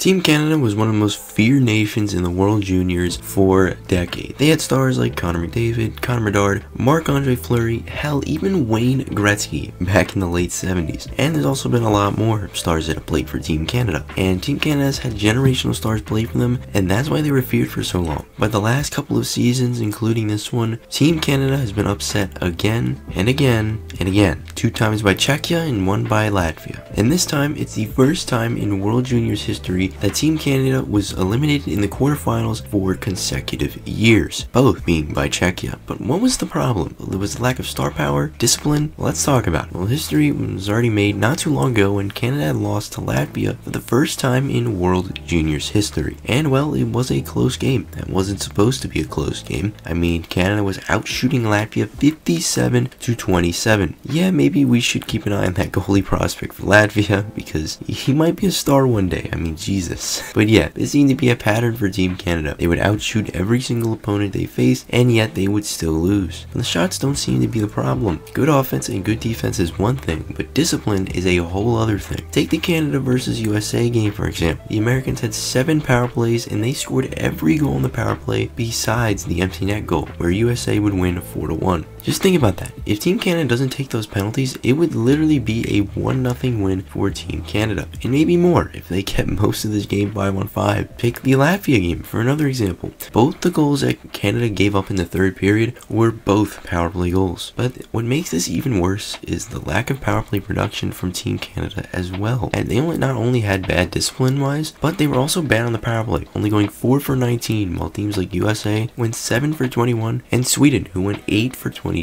Team Canada was one of the most feared nations in the World Juniors for decades. They had stars like Connor McDavid, Connor Bedard, Marc-Andre Fleury, hell, even Wayne Gretzky back in the late 70s. And there's also been a lot more stars that have played for Team Canada. And Team Canada has had generational stars play for them, and that's why they were feared for so long. But the last couple of seasons, including this one, Team Canada has been upset again and again and again. 2 times by Czechia and 1 by Latvia. And this time, it's the first time in World Juniors history that Team Canada was eliminated in the quarterfinals for consecutive years, both being by Czechia. But what was the problem? Well, there was a lack of star power, discipline. Well, let's talk about it. Well, history was already made not too long ago when Canada had lost to Latvia for the first time in World Juniors history. And well, it was a close game. That wasn't supposed to be a close game. I mean, Canada was out shooting Latvia 57-27. Yeah, maybe we should keep an eye on that goalie prospect for Latvia because he might be a star one day. I mean, Jesus. But yeah, this seemed to be a pattern for Team Canada. They would outshoot every single opponent they faced, and yet they would still lose. But the shots don't seem to be the problem. Good offense and good defense is one thing, but discipline is a whole other thing. Take the Canada versus USA game, for example. The Americans had 7 power plays, and they scored every goal in the power play besides the empty net goal, where USA would win 4-1. Just think about that. If Team Canada doesn't take those penalties, it would literally be a 1-0 win for Team Canada. And maybe more if they kept most of this game 5-on-5. Pick the Latvia game for another example. Both the goals that Canada gave up in the 3rd period were both power play goals. But what makes this even worse is the lack of power play production from Team Canada as well. And they not only had bad discipline wise, but they were also bad on the power play, only going 4 for 19, while teams like USA went 7 for 21 and Sweden, who went 8 for 22.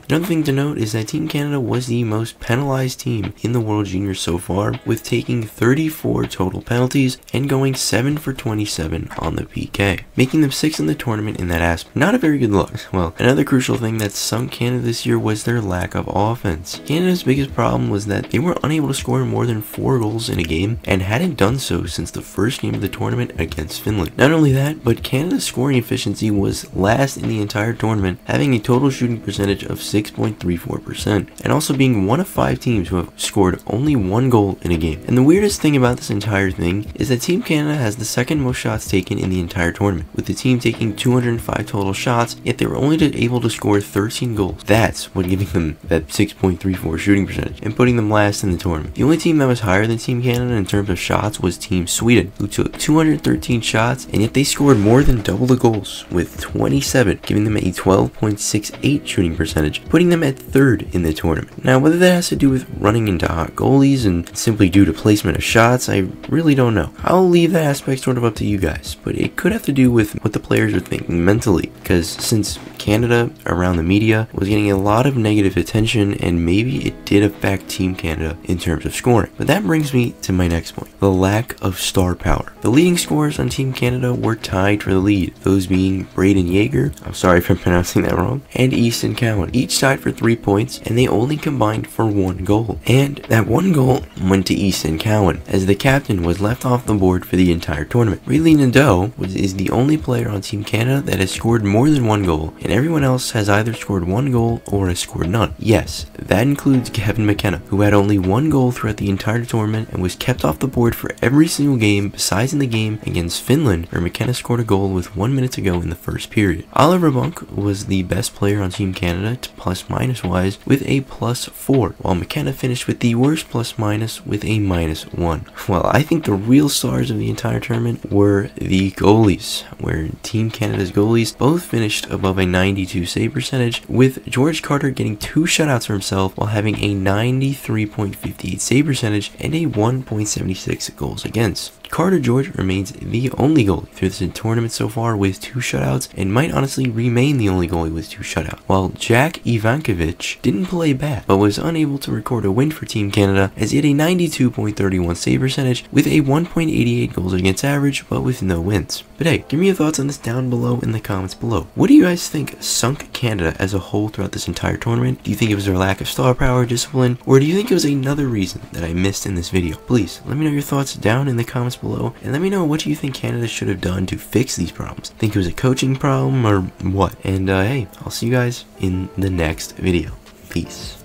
Another thing to note is that Team Canada was the most penalized team in the World Juniors so far, with taking 34 total penalties and going 7 for 27 on the PK, making them 6th in the tournament in that aspect. Not a very good look. Well, another crucial thing that sunk Canada this year was their lack of offense. Canada's biggest problem was that they were unable to score more than 4 goals in a game and hadn't done so since the first game of the tournament against Finland. Not only that, but Canada's scoring efficiency was last in the entire tournament, having a total shooting percentage of 6.34%, and also being one of 5 teams who have scored only 1 goal in a game. And the weirdest thing about this entire thing is that Team Canada has the 2nd most shots taken in the entire tournament, with the team taking 205 total shots, yet they were only able to score 13 goals. That's what giving them that 6.34 shooting percentage and putting them last in the tournament. The only team that was higher than Team Canada in terms of shots was Team Sweden, who took 213 shots, and yet they scored more than double the goals with 27, giving them a 12.68 shooting percentage, putting them at 3rd in the tournament. Now, whether that has to do with running into hot goalies and simply due to placement of shots, I really don't know. I'll leave that aspect sort of up to you guys, but it could have to do with what the players are thinking mentally, because since Canada around the media was getting a lot of negative attention, and maybe it did affect Team Canada in terms of scoring. But that brings me to my next point, the lack of star power. The leading scorers on Team Canada were tied for the lead, those being Braden Yeager, I'm sorry if I'm pronouncing that wrong, and Easton Cowen, each tied for 3 points, and they only combined for 1 goal. And that 1 goal went to Easton Cowen, as the captain was left off the board for the entire tournament. Riley Nadeau is the only player on Team Canada that has scored more than 1 goal, and everyone else has either scored 1 goal or has scored none. Yes, that includes Gavin McKenna, who had only 1 goal throughout the entire tournament and was kept off the board for every single game besides in the game against Finland, where McKenna scored a goal with 1 minute to go in the 1st period. Oliver Bunk was the best player on Team Canada plus-minus wise with a +4, while McKenna finished with the worst plus-minus with a -1. Well, I think the real stars of the entire tournament were the goalies, where Team Canada's goalies both finished above a 92 save percentage, with George Carter getting 2 shutouts for himself while having a 93.58 save percentage and a 1.76 goals against. Carter George remains the only goalie through this tournament so far with 2 shutouts, and might honestly remain the only goalie with 2 shutouts, while Jack Ivankovic didn't play bad, but was unable to record a win for Team Canada, as he had a 92.31 save percentage with a 1.88 goals against average, but with no wins. But hey, give me your thoughts on this down below in the comments below. What do you guys think sunk Canada as a whole throughout this entire tournament? Do you think it was their lack of star power, discipline, or do you think it was another reason that I missed in this video? Please, let me know your thoughts down in the comments below, and let me know what you think Canada should have done to fix these problems. Think it was a coaching problem or what? And hey, I'll see you guys in the next video. Peace.